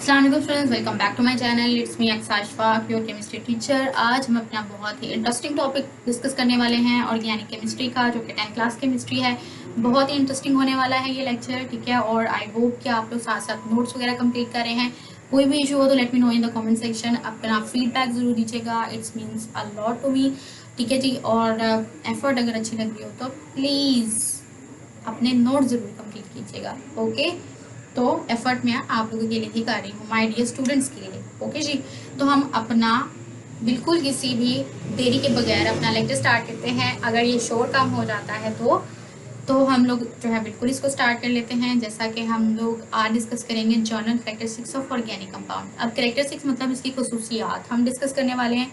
अस्सलाम वालेकुम students, welcome back to my channel. It's me Aqsashafa, your chemistry teacher. आज हम अपना बहुत ही इंटरेस्टिंग टॉपिक डिस्कस करने वाले हैं, ऑर्गेनिक केमिस्ट्री का, जो कि 10th क्लास केमिस्ट्री है। बहुत ही इंटरेस्टिंग होने वाला है ये लेक्चर, ठीक है। और आई होप कि आप लोग साथ साथ नोट्स वगैरह कंप्लीट कर रहे हैं। कोई भी इशू हो तो let me know in the comment section. अपना फीडबैक जरूर दीजिएगा, it's means a lot to me, ठीक है जी। और एफर्ट अगर अच्छी लग रही हो तो प्लीज़ अपने नोट ज़रूर कंप्लीट कीजिएगा, ओके। तो एफर्ट मैं आप लोगों के लिए ही कर रही हूँ, माय डियर स्टूडेंट्स के लिए, ओके जी। तो हम अपना बिल्कुल किसी भी देरी के बगैर अपना लेक्चर स्टार्ट करते हैं। अगर ये शोर कम हो जाता है तो हम लोग जो है बिल्कुल इसको स्टार्ट कर लेते हैं। जैसा कि हम लोग आज डिस्कस करेंगे general characteristics of organic compound. अब कैरेक्टरिस्टिक्स मतलब इसकी खसूसियात हम डिस्कस करने वाले हैं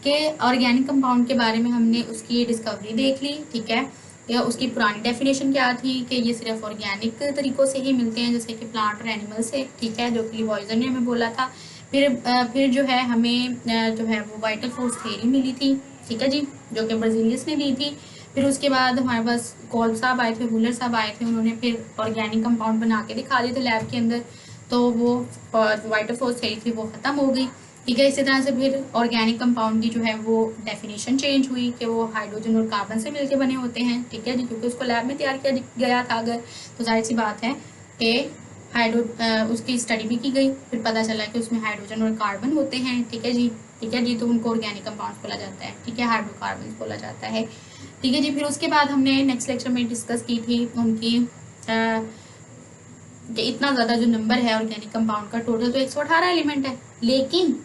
कि ऑर्गेनिक कंपाउंड के बारे में हमने उसकी डिस्कवरी देख ली, ठीक है। या उसकी पुरानी डेफिनेशन क्या थी कि ये सिर्फ ऑर्गेनिक तरीक़ों से ही मिलते हैं, जैसे कि प्लांट और एनिमल से, ठीक है, जो कि लिवॉइजर ने हमें बोला था। फिर जो है हमें जो है वो वाइटल फोर्स थ्योरी मिली थी, ठीक है जी, जो कि ब्राजीलियस ने दी थी। फिर उसके बाद हमारे पास कॉल साहब आए थे, हुलर साहब आए थे, उन्होंने फिर ऑर्गेनिक कंपाउंड बना के दिखा दिए थे लैब के अंदर। तो वो वाइटल फोर्स थ्योरी थी वो ख़त्म हो गई, ठीक है। इसी तरह से फिर ऑर्गेनिक कंपाउंड की जो है वो डेफिनेशन चेंज हुई कि वो हाइड्रोजन और कार्बन से मिलकर बने होते हैं, ठीक है जी, क्योंकि उसको लैब में तैयार किया गया था अगर, तो जाहिर सी बात है कि उसकी स्टडी भी की गई। फिर पता चला कि उसमें हाइड्रोजन और कार्बन होते हैं, ठीक है जी, ठीक है जी। तो उनको ऑर्गेनिक कंपाउंड्स बोला जाता है, ठीक है, हाइड्रोकार्बन बोला जाता है, ठीक है जी। फिर उसके बाद हमने नेक्स्ट लेक्चर में डिस्कस की थी उनकी कि इतना ज़्यादा जो नंबर है ऑर्गेनिक कंपाउंड का, टोटल तो 118 एलिमेंट है, लेकिन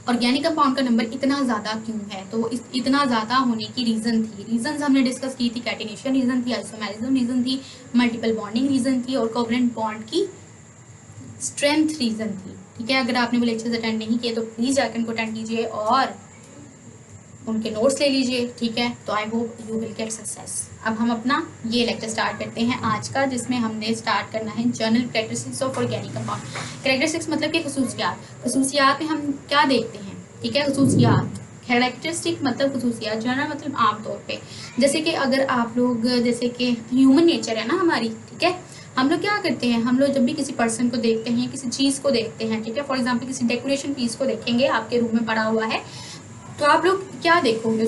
ऑर्गेनिक कंपाउंड का नंबर इतना ज़्यादा क्यों है। तो इतना ज़्यादा होने की रीजंस हमने डिस्कस की थी। कैटिनेशन रीजन थी, आइसोमेरिज्म रीजन थी, मल्टीपल बॉन्डिंग रीजन थी, और कोवलेंट बॉन्ड की स्ट्रेंथ रीजन थी, ठीक है। अगर आपने वो लेक्चर्स अटेंड नहीं किए तो प्लीज़ जाकर उनको अटेंड कीजिए और उनके नोट्स ले लीजिए, ठीक है। तो I hope you will get success. अब हम अपना ये लेक्चर स्टार्ट करते हैं आज का, जिसमें हमने स्टार्ट करना है general characteristics of organic compound. Characteristics मतलब कि खसूसियात में हम क्या देखते हैं, ठीक है। खसूसियात, कैरेक्टरिस्टिक मतलब खसूसियात, जनरल मतलब आमतौर पे। जैसे कि अगर आप लोग, जैसे कि ह्यूमन नेचर है ना हमारी, ठीक है, हम लोग क्या करते हैं, हम लोग जब भी किसी पर्सन को देखते हैं, किसी चीज़ को देखते हैं, ठीक है, फॉर एग्जाम्पल किसी डेकोरेशन पीस को देखेंगे, आपके रूम में पड़ा हुआ है, तो आप लोग क्या देखोगे,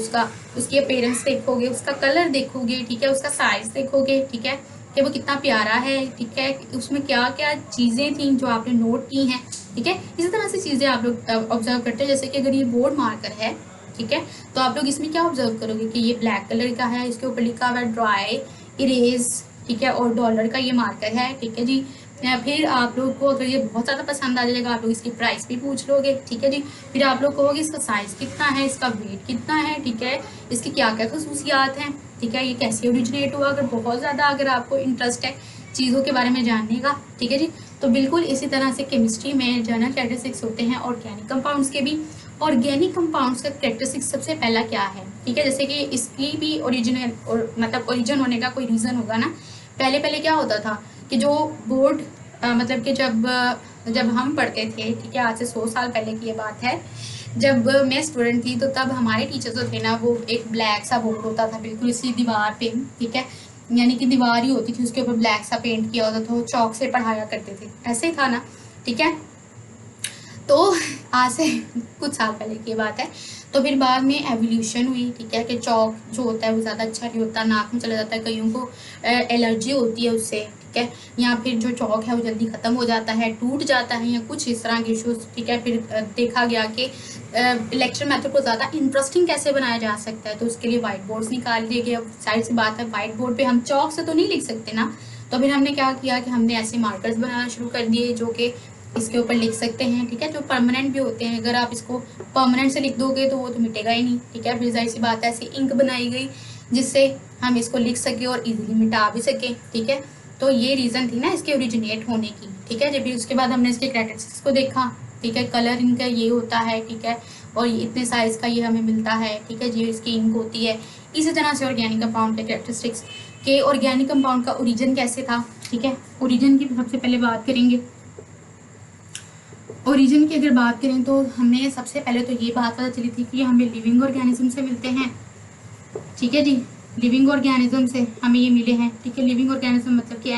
उसकी अपीयरेंस देखोगे, उसका कलर देखोगे, ठीक है, उसका साइज देखोगे, ठीक है, कि वो कितना प्यारा है, ठीक है, उसमें क्या क्या चीज़ें थी जो आपने नोट की हैं, ठीक है। इसी तरह से चीज़ें आप लोग ऑब्जर्व करते हैं। जैसे कि अगर ये बोर्ड मार्कर है, ठीक है, तो आप लोग इसमें क्या ऑब्जर्व करोगे कि ये ब्लैक कलर का है, इसके ऊपर लिखा हुआ है ड्राई इरेज, ठीक है, और डॉलर का ये मार्कर है, ठीक है जी। फिर आप लोग को अगर ये बहुत ज़्यादा पसंद आ जाएगा, आप लोग इसकी प्राइस भी पूछ लोगे, ठीक है जी। फिर आप लोग कहोगे इसका साइज़ कितना है, इसका वेट कितना है, ठीक है, इसकी क्या क्या खसूसियात हैं, ठीक है, ये कैसे ओरिजिनेट हुआ। अगर बहुत ज़्यादा अगर आपको इंटरेस्ट है चीज़ों के बारे में जानने का, ठीक है जी, तो बिल्कुल इसी तरह से केमिस्ट्री में जनरल कैरेक्टरिस्टिक्स होते हैं ऑर्गेनिक कंपाउंड्स के भी। ऑर्गेनिक कंपाउंड्स का कैरेक्टरिस्टिक्स सबसे पहला क्या है, ठीक है, जैसे कि इसकी भी ओरिजिनल और मतलब ओरिजिन होने का कोई रीज़न होगा ना। पहले पहले क्या होता था कि जो बोर्ड मतलब कि जब हम पढ़ते थे, ठीक है, आज से 100 साल पहले की ये बात है, जब मैं स्टूडेंट थी, तो तब हमारे टीचर जो थे ना, वो एक ब्लैक सा बोर्ड होता था बिल्कुल इसी दीवार पे, ठीक है, यानी कि दीवार ही होती थी, उसके ऊपर ब्लैक सा पेंट किया होता था, वो चौक से पढ़ाया करते थे, ऐसे ही था ना, ठीक है। तो आज से कुछ साल पहले की बात है। तो फिर बाद में एवोल्यूशन हुई, ठीक है, कि चौक जो होता है वो ज़्यादा अच्छा नहीं होता, नाक में चला जाता है, कईयों को एलर्जी होती है उससे, ठीक है, या फिर जो चौक है वो जल्दी ख़त्म हो जाता है, टूट जाता है, या कुछ इस तरह के इशूज़, ठीक है। फिर देखा गया कि लेक्चर मेथड को ज़्यादा इंटरेस्टिंग कैसे बनाया जा सकता है, तो उसके लिए वाइट बोर्ड्स निकाल दिए गए। अब साइड से बात है, वाइट बोर्ड पर हम चौक से तो नहीं लिख सकते ना, तो फिर हमने क्या किया कि हमने ऐसे मार्कर्स बनाना शुरू कर दिए जो कि इसके ऊपर लिख सकते हैं, ठीक है, जो परमानेंट भी होते हैं। अगर आप इसको परमानेंट से लिख दोगे तो वो तो मिटेगा ही नहीं, ठीक है। फिर जाहिर सी बात है ऐसी इंक बनाई गई जिससे हम इसको लिख सके और इजीली मिटा भी सके, ठीक है। तो ये रीज़न थी ना इसके ओरिजिनेट होने की, ठीक है। जब उसके बाद हमने इसके कैरेक्टरिस्टिक्स को देखा, ठीक है, कलर इनका ये होता है, ठीक है, और इतने साइज़ का ये हमें मिलता है, ठीक है जी, इसकी इंक होती है। इसी तरह से ऑर्गेनिक कंपाउंड के कैरेक्टरिस्टिक्स के, ऑर्गेनिक कंपाउंड का ओरिजिन कैसे था, ठीक है, ओरिजिन की सबसे पहले बात करेंगे। ओरिजिन की अगर बात करें तो हमें सबसे पहले तो ये बात पता चली थी कि हमें लिविंग ऑर्गेनिज्म से मिलते हैं, ठीक है जी, लिविंग ऑर्गेनिज्म से हमें ये मिले हैं, ठीक है। लिविंग ऑर्गेनिज्म मतलब कि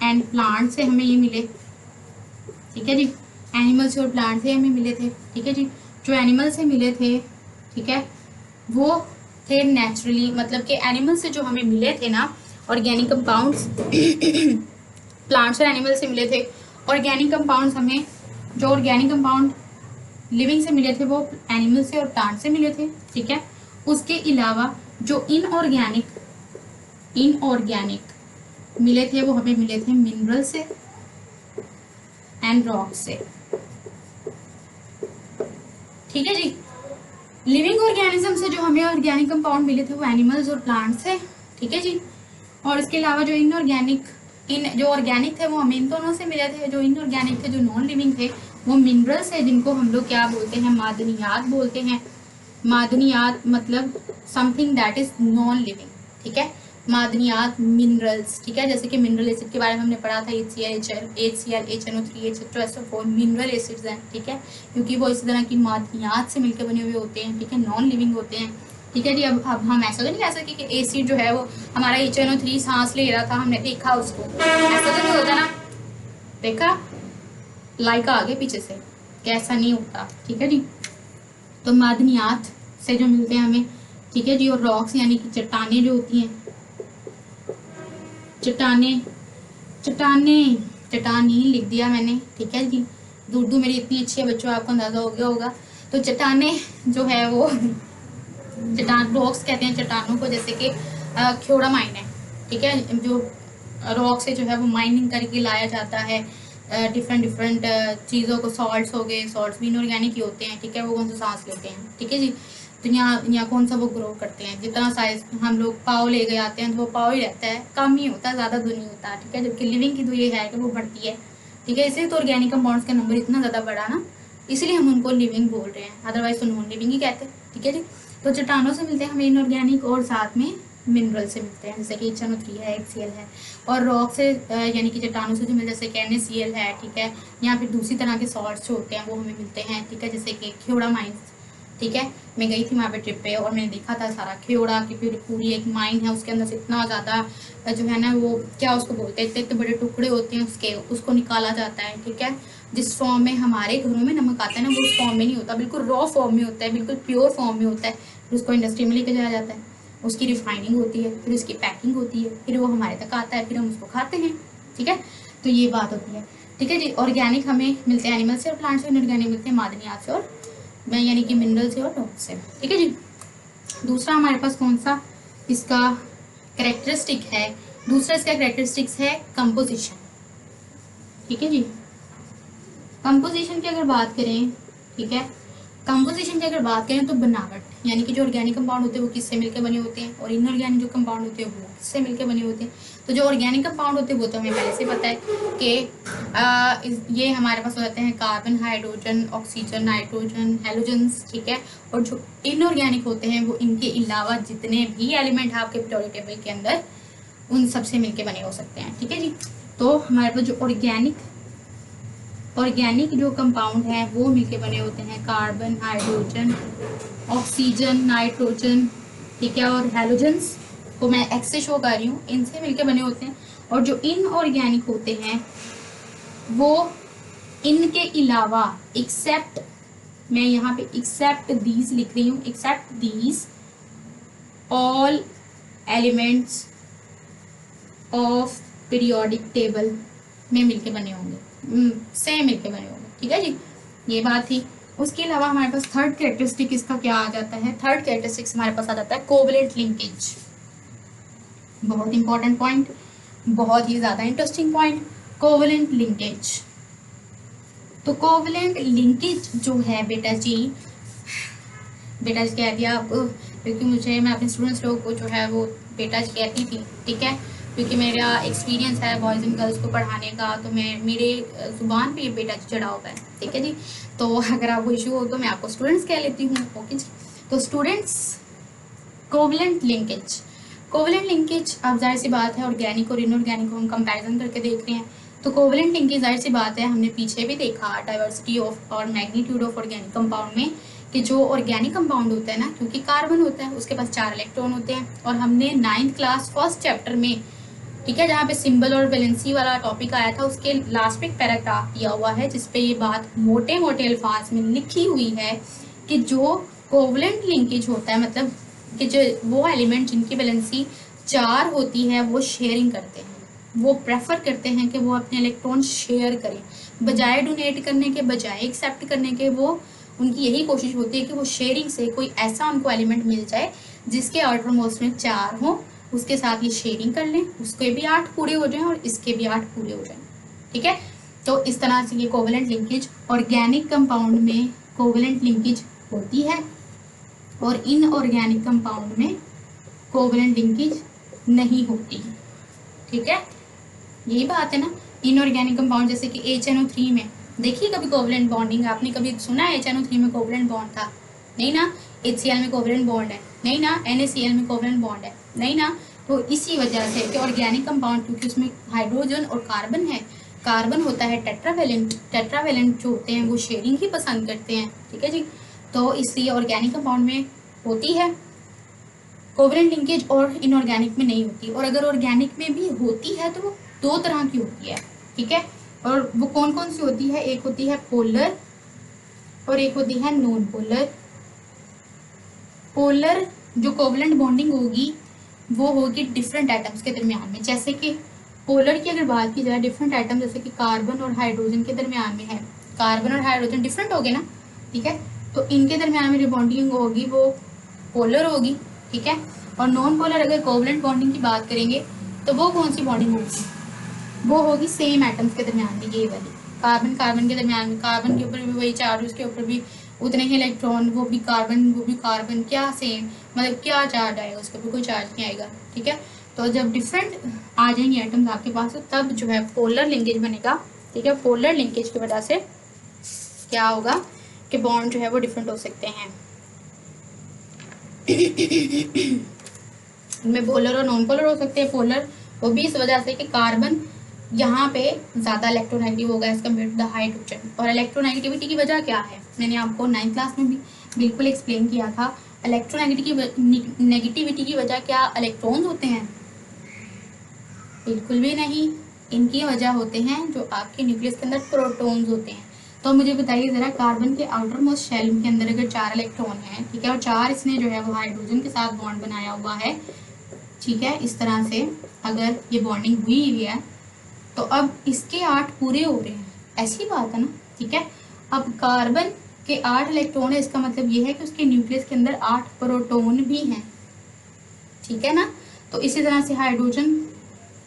एंड प्लांट से हमें ये मिले, ठीक है जी, एनिमल से और प्लांट से हमें मिले थे, ठीक है जी। जो एनिमल से मिले थे, ठीक है, वो थे नेचुरली, मतलब कि एनिमल से जो हमें मिले थे ना ऑर्गेनिक कंपाउंड्स प्लांट्स और एनिमल से मिले थे। ऑर्गेनिक कंपाउंड्स हमें, जो ऑर्गेनिक कंपाउंड लिविंग से मिले थे वो एनिमल से और प्लांट से मिले थे, ठीक है। उसके अलावा जो इनऑर्गेनिक मिले थे वो हमें मिले थे मिनरल से एंड रॉक से, ठीक है जी। लिविंग ऑर्गेनिज्म से जो हमें ऑर्गेनिक कंपाउंड मिले थे वो एनिमल्स और प्लांट से, ठीक है जी। और इसके अलावा जो जो ऑर्गेनिक थे वो हमें इन दोनों से मिले थे। जो इनऑर्गेनिक थे, जो नॉन लिविंग थे, वो मिनरल्स है, जिनको हम लोग क्या बोलते हैं, मादनियात बोलते हैं। मादनियात मतलब something that is non living, ठीक है। मादनियात मिनरल्स, ठीक है। जैसे कि मिनरल एसिड के बारे में हमने पढ़ा था, HCl, HNO3, H2SO4 mineral acids हैं, ठीक है, क्योंकि वो इसी तरह की मादनियात से मिलकर बने हुए होते हैं, ठीक है, नॉन लिविंग होते हैं, ठीक है जी। अब हम ऐसा तो नहीं कह सकते कि एसिड जो है वो हमारा HNO3 सांस ले रहा था, हमने देखा उसको, ऐसा तो नहीं होता ना, देखा लाइक आगे पीछे से, कैसा नहीं होता, ठीक है जी। तो मादनियात से जो मिलते हैं हमें, ठीक है जी। और रॉक्स यानी कि चट्टाने जो होती हैं, चट्टानी लिख दिया मैंने, ठीक है जी। उर्दू मेरी इतनी अच्छी है बच्चों, आपको अंदाजा हो गया होगा। तो चट्टाने जो है वो चट्टान रॉक्स कहते हैं चट्टानों को, जैसे कि ख्योड़ा माइन है, ठीक है, जो रॉक से जो है वो माइनिंग करके लाया जाता है डिफरेंट चीज़ों को। सॉल्ट्स हो गए, सॉल्ट्स भी इनऑर्गेनिक ही होते हैं, ठीक है, वो कौन सा सांस लेते हैं, ठीक है जी। तो यहाँ कौन सा वो ग्रो करते हैं, जितना साइज हम लोग पाव ले गए आते हैं तो वो पाव ही रहता है, कम ही होता है, ज़्यादा तो नहीं होता, ठीक है। जबकि लिविंग की तो ये है कि वो बढ़ती है, ठीक है। इसलिए तो ऑर्गेनिक कंपाउंड्स का नंबर इतना ज़्यादा बढ़ा ना, इसलिए हम उनको लिविंग बोल रहे हैं, अदरवाइज तो नॉन लिविंग ही कहते हैं, ठीक है जी। तो चट्टानों से मिलते हैं हमें इनऑर्गेनिक, और साथ में मिनरल से मिलते हैं, जैसे कि HNO3 है, HCl है। और रॉक से यानी कि चट्टानों से जो मिलते हैं, जैसे कि NaCl है, ठीक है, या फिर दूसरी तरह के सॉल्ट्स जो होते हैं वो हमें मिलते हैं, ठीक है, जैसे कि ख्योड़ा माइंस, ठीक है। मैं गई थी वहाँ पे ट्रिप पे और मैंने देखा था सारा ख्योड़ा की पूरी एक माइन है, उसके अंदर से इतना ज़्यादा जो है ना वो क्या उसको बोलते हैं, इतने बड़े टुकड़े होते हैं उसके, उसको निकाला जाता है, ठीक है। जिस फॉर्म में हमारे घरों में नमक आता है ना, वो उस फॉर्म में नहीं होता, बिल्कुल रॉ फॉर्म में होता है, बिल्कुल प्योर फॉर्म में होता है। फिर उसको इंडस्ट्री में लेके जाया जाता है, उसकी रिफाइनिंग होती है, फिर उसकी पैकिंग होती है, फिर वो हमारे तक आता है, फिर हम उसको खाते हैं, ठीक है। तो ये बात होती है, ठीक है जी। ऑर्गेनिक हमें मिलते हैं एनिमल से और प्लांट से, इनऑर्गेनिक मिलते हैं मादनियात से और यानी कि मिनरल से और रॉक से, ठीक है जी। दूसरा हमारे पास कौन सा इसका करेक्टरिस्टिक है, दूसरा इसका करेक्टरिस्टिक्स है कंपोजिशन, ठीक है जी। कंपोजिशन की अगर बात करें, ठीक है, कंपोजिशन की अगर बात करें तो बनावट, यानी कि जो ऑर्गेनिक कंपाउंड होते हैं वो किससे मिलकर बने होते हैं, और इनऑर्गेनिक जो कंपाउंड होते हैं वो किससे मिलकर बने होते हैं। तो जो ऑर्गेनिक कंपाउंड होते हैं वो तो हमें पहले से पता है कि ये हमारे पास हो जाते हैं carbon, hydrogen, oxygen, nitrogen, halogens, ठीक है। और जो इनऑर्गेनिक होते हैं वो इनके अलावा जितने भी एलिमेंट हैं आपके पीरियोडिक टेबल के अंदर उन सबसे मिलकर बने हो सकते हैं, ठीक है जी। तो हमारे पास जो ऑर्गेनिक जो कंपाउंड है वो मिलके बने होते हैं कार्बन, हाइड्रोजन, ऑक्सीजन, नाइट्रोजन, ठीक है, और हेलोजन्स को मैं एक्स से शो कर रही हूँ, इनसे मिलके बने होते हैं। और जो इनऑर्गेनिक होते हैं वो इनके अलावा एक्सेप्ट, मैं यहाँ पे एक्सेप्ट दीज लिख रही हूँ, except these all elements of periodic table में मिलके बने होंगे, से मिलके बने होंगे, ठीक है जी। ये बात थी। उसके अलावा हमारे पास थर्ड कैरेक्टरिस्टिक इसका क्या आ जाता है, थर्ड कैरेक्टरिस्टिक्स हमारे पास आ जाता है कोवलेंट लिंकेज। बहुत इंपॉर्टेंट पॉइंट, बहुत ही ज़्यादा इंटरेस्टिंग पॉइंट, कोवलेंट लिंकेज। तो कोवलेंट लिंकेज जो है बेटा जी कह दिया आपको, क्योंकि मैं अपने स्टूडेंट्स लोगों को जो है वो बेटा जी कहती थी, ठीक है, क्योंकि मेरा एक्सपीरियंस है बॉयज़ एंड गर्ल्स को पढ़ाने का, तो मेरे ज़ुबान पे ये बेटा जी चढ़ा हुआ है, ठीक है जी। तो अगर आपको इशू हो तो मैं आपको स्टूडेंट्स कह लेती हूँ, ओके जी। तो स्टूडेंट्स, कोवलेंट लिंकेज अब जाहिर सी बात है ऑर्गेनिक और इनऑर्गेनिक को हम कंपैरिजन करके देख रहे हैं। तो कोवलेंट लिंकेज जाहिर सी बात है, हमने पीछे भी देखा डाइवर्सिटी ऑफ और मैग्नीट्यूड ऑफ ऑर्गेनिक कंपाउंड में, कि जो ऑर्गेनिक कंपाउंड होता है ना, क्योंकि कार्बन होता है उसके पास 4 इलेक्ट्रॉन होते हैं, और हमने 9th क्लास फर्स्ट चैप्टर में ठीक है, जहाँ पे सिंबल और वैलेंसी वाला टॉपिक आया था उसके लास्ट में एक पैराग्राफ दिया हुआ है जिसपे ये बात मोटे मोटे अल्फाज में लिखी हुई है कि जो कोवलेंट लिंकेज होता है, मतलब कि जो वो एलिमेंट जिनकी वैलेंसी 4 होती है वो शेयरिंग करते हैं, वो प्रेफर करते हैं कि वो अपने इलेक्ट्रॉन शेयर करें, बजाय डोनेट करने के, बजाय एक्सेप्ट करने के। वो उनकी यही कोशिश होती है कि वो शेयरिंग से कोई ऐसा उनको एलिमेंट मिल जाए जिसके आउटर मोस्ट में 4 हो, उसके साथ ये शेयरिंग कर लें, उसके भी 8 पूरे हो जाएं और इसके भी 8 पूरे हो जाएं। ठीक है, तो इस तरह से ये कोवेलेंट लिंकेज ऑर्गेनिक कंपाउंड में कोवेलेंट लिंकेज होती है और इनऑर्गेनिक कंपाउंड में कोवेलेंट लिंकेज नहीं होती। ठीक है, यही बात है ना। इनऑर्गेनिक कंपाउंड जैसे कि HNO3 में देखिए कभी कोवेलेंट बॉन्डिंग आपने कभी सुना है? HNO3 में कोवेलेंट बॉन्ड था? नहीं ना। HCl में कोवेलेंट बॉन्ड है? नहीं ना। NaCl में कोवेलेंट बॉन्ड है? नहीं ना। तो इसी वजह से कि ऑर्गेनिक कंपाउंड क्योंकि उसमें हाइड्रोजन और कार्बन है, कार्बन होता है टेट्रावेलेंट, टेट्रावेलेंट जो होते हैं वो शेयरिंग ही पसंद करते हैं। ठीक है जी, तो इसलिए ऑर्गेनिक कंपाउंड में होती है कोवेलेंट लिंकेज और इनऑर्गेनिक में नहीं होती। और अगर ऑर्गेनिक में भी होती है तो वो 2 तरह की होती है। ठीक है, और वो कौन कौन सी होती है? एक होती है पोलर और एक होती है नॉन पोलर। पोलर जो कोवेलेंट बॉन्डिंग होगी वो होगी डिफरेंट एटम्स के दरमियान में। जैसे कि पोलर की अगर बात की जाए, डिफरेंट एटम जैसे कि कार्बन और हाइड्रोजन के दरमियान में है, कार्बन और हाइड्रोजन डिफरेंट हो गए ना। ठीक है, तो इनके दरमियान में जो बॉन्डिंग होगी वो पोलर होगी। ठीक है, और नॉन पोलर अगर कोवेलेंट बॉन्डिंग की बात करेंगे तो वो कौन सी बॉन्डिंग होगी? वो होगी सेम एटम्स के दरमियान में, ये वाली कार्बन कार्बन के दरमियान में, कार्बन के ऊपर भी वही चार्ज, उसके ऊपर भी उतने ही इलेक्ट्रॉन, वो भी कार्बन, क्या सेम, मतलब क्या चार्ज आएगा उसके ऊपर? कोई चार्ज नहीं आएगा। ठीक है, तो जब डिफरेंट आ जाएंगे एटम्स आपके पास तो तब जो है पोलर लिंकेज बनेगा। ठीक है, पोलर लिंकेज की वजह से क्या होगा कि बॉन्ड जो है वो डिफरेंट हो सकते हैं। इनमें पोलर और नॉन पोलर हो सकते हैं। पोलर वो भी इस वजह से कि कार्बन यहाँ पे ज़्यादा इलेक्ट्रोनेगेटिव होगा as compare to the hydrogen. और इलेक्ट्रोनेगेटिविटी की वजह क्या है? मैंने आपको 9th क्लास में भी बिल्कुल एक्सप्लेन किया था। इलेक्ट्रोनेगेटिविटी की वजह क्या इलेक्ट्रॉन्स होते हैं? बिल्कुल भी नहीं। इनकी वजह होते हैं जो आपके न्यूक्लियस के अंदर प्रोटॉन्स होते हैं। तो मुझे बताइए ज़रा, कार्बन के आउटर मोस्ट शेल के अंदर अगर 4 इलेक्ट्रॉन हैं, ठीक है, और 4 इसने जो है वो हाइड्रोजन के साथ बॉन्ड बनाया हुआ है, ठीक है, इस तरह से अगर ये बॉन्डिंग हुई है तो अब इसके 8 पूरे हो रहे हैं, ऐसी बात है ना। ठीक है, अब कार्बन के 8 इलेक्ट्रॉन है, इसका मतलब ये है कि उसके न्यूक्लियस के अंदर 8 प्रोटॉन भी हैं। ठीक है ना। तो इसी तरह से हाइड्रोजन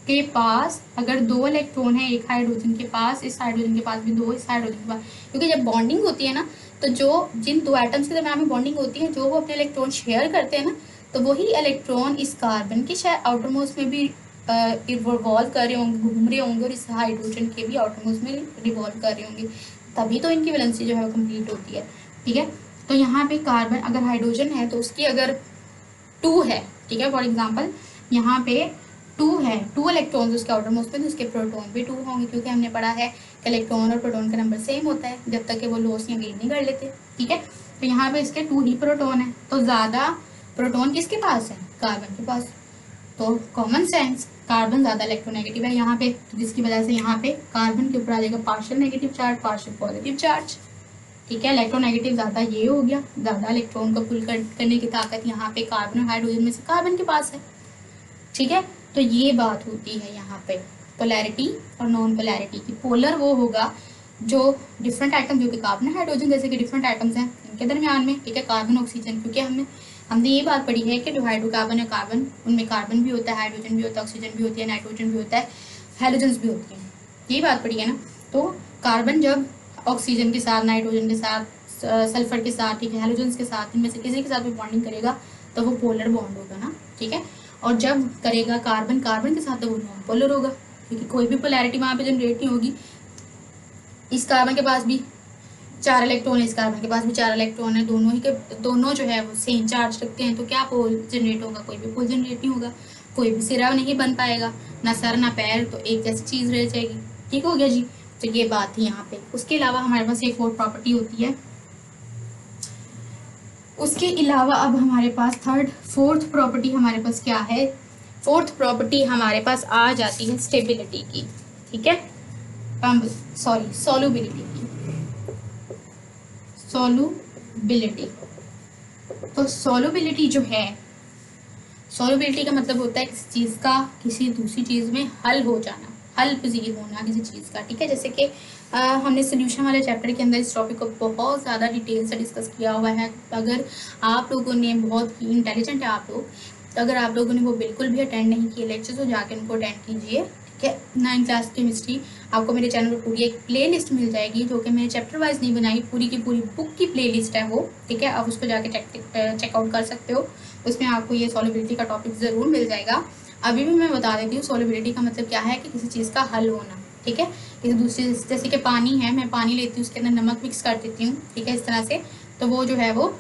के पास अगर 2 इलेक्ट्रॉन है, एक हाइड्रोजन के पास, इस हाइड्रोजन के पास भी 2, इस हाइड्रोजन के पास, क्योंकि जब बॉन्डिंग होती है ना तो जो जिन 2 एटम्स के दरमियान में बॉन्डिंग होती है, जो वो अपने इलेक्ट्रॉन शेयर करते हैं ना, तो वही इलेक्ट्रॉन इस कार्बन के शायद आउटर मोस्ट में भी रिवॉल्व कर रहे होंगे, घूम रहे होंगे, और इस हाइड्रोजन के भी आउटर मोस्ट में रिवॉल्व कर रहे होंगे, तभी तो इनकी वैलेंसी जो है वो कंप्लीट होती है। ठीक है, तो यहाँ पे कार्बन अगर हाइड्रोजन है तो उसकी अगर 2 है, ठीक है, फॉर एग्जाम्पल यहाँ पे 2 है, 2 इलेक्ट्रॉन्स उसके आउटर मोस्ट में, तो उसके प्रोटॉन भी 2 होंगे, क्योंकि हमने पढ़ा है कि इलेक्ट्रॉन और प्रोटॉन का नंबर सेम होता है जब तक कि वो लॉस या गेन नहीं कर लेते। ठीक है, तो यहाँ पे इसके 2 ही प्रोटॉन है, तो ज़्यादा प्रोटॉन किसके पास है? कार्बन के पास। तो कॉमन सेंस कार्बन ज़्यादा इलेक्ट्रोनेगेटिव है यहाँ पे, तो जिसकी वजह से यहाँ पे कार्बन के ऊपर आ जाएगा partial negative charge, partial positive charge. ठीक है, इलेक्ट्रोनेगेटिव ज़्यादा ये हो गया, ज़्यादा इलेक्ट्रॉन को पुल करने की ताकत यहाँ पे कार्बन और हाइड्रोजन में से कार्बन के पास है। ठीक है, तो ये बात होती है यहाँ पे पोलैरिटी और नॉन पोलैरिटी की। पोलर वो होगा जो डिफरेंट आइटम, जो कि कार्बन हाइड्रोजन जैसे कि डिफरेंट आइटम्स हैं इनके दरमियान में, ठीक है, कार्बन ऑक्सीजन, क्योंकि हमने ये बात पढ़ी है कि जो हाइड्रोकार्बन है, कार्बन उनमें कार्बन भी होता है, हाइड्रोजन भी होता है, ऑक्सीजन भी होती है, नाइट्रोजन भी होता है, हैलोजन्स भी होती हैं, यही बात पढ़ी है ना। तो कार्बन जब ऑक्सीजन के साथ, नाइट्रोजन के साथ, सल्फर के साथ, ठीक है, हैलोजन्स के साथ, इनमें से किसी के साथ भी बॉन्डिंग करेगा तो वो पोलर बॉन्ड होगा ना। ठीक है, और जब करेगा कार्बन कार्बन के साथ तो वो नॉन पोलर होगा, क्योंकि कोई भी पोलैरिटी वहाँ पे जनरेट नहीं होगी। इस कार्बन के पास भी 4 इलेक्ट्रॉन है, इस कार्बन के पास भी 4 इलेक्ट्रॉन है, दोनों जो है वो सेम चार्ज रखते हैं, तो क्या पोल जनरेट होगा? कोई भी पोल जनरेट नहीं होगा, कोई भी सिरा नहीं बन पाएगा, ना सर ना पैर, तो एक जैसी चीज़ रह जाएगी। ठीक हो गया जी, तो ये बात थी यहाँ पे। उसके अलावा हमारे पास एक और प्रॉपर्टी होती है, उसके अलावा अब हमारे पास 3rd 4th प्रॉपर्टी हमारे पास क्या है फोर्थ प्रॉपर्टी हमारे पास आ जाती है स्टेबिलिटी की, ठीक है, सॉरी सॉल्युबिलिटी की, सॉल्युबिलिटी। तो सॉल्युबिलिटी जो है, सॉल्युबिलिटी का मतलब होता है किसी चीज़ का किसी दूसरी चीज़ में हल हो जाना, हल पजीर होना किसी चीज़ का, ठीक है। जैसे कि हमने सोल्यूशन वाले चैप्टर के अंदर इस टॉपिक को बहुत ज़्यादा डिटेल से डिस्कस किया हुआ है। अगर आप लोगों ने, बहुत ही इंटेलिजेंट है आप लोग, तो अगर आप लोगों ने वो बिल्कुल भी अटेंड नहीं किए लेक्चर तो जाके उनको अटेंड कीजिए, ठीक है। 9th क्लास केमिस्ट्री आपको मेरे चैनल पर पूरी एक प्ले लिस्ट मिल जाएगी, जो कि मैंने चैप्टर वाइज नहीं बनाई, पूरी की पूरी बुक की प्ले लिस्ट है वो, ठीक है। आप उसको जाके चेकआउट कर सकते हो, उसमें आपको ये सॉल्युबिलिटी का टॉपिक ज़रूर मिल जाएगा। अभी भी मैं बता देती हूँ सॉल्युबिलिटी का मतलब क्या है, कि किसी चीज़ का हल होना, ठीक है। किसी दूसरी, जैसे कि पानी है, मैं पानी लेती हूँ, उसके अंदर नमक मिक्स कर देती हूँ, ठीक है, इस तरह से, तो वो जो है वो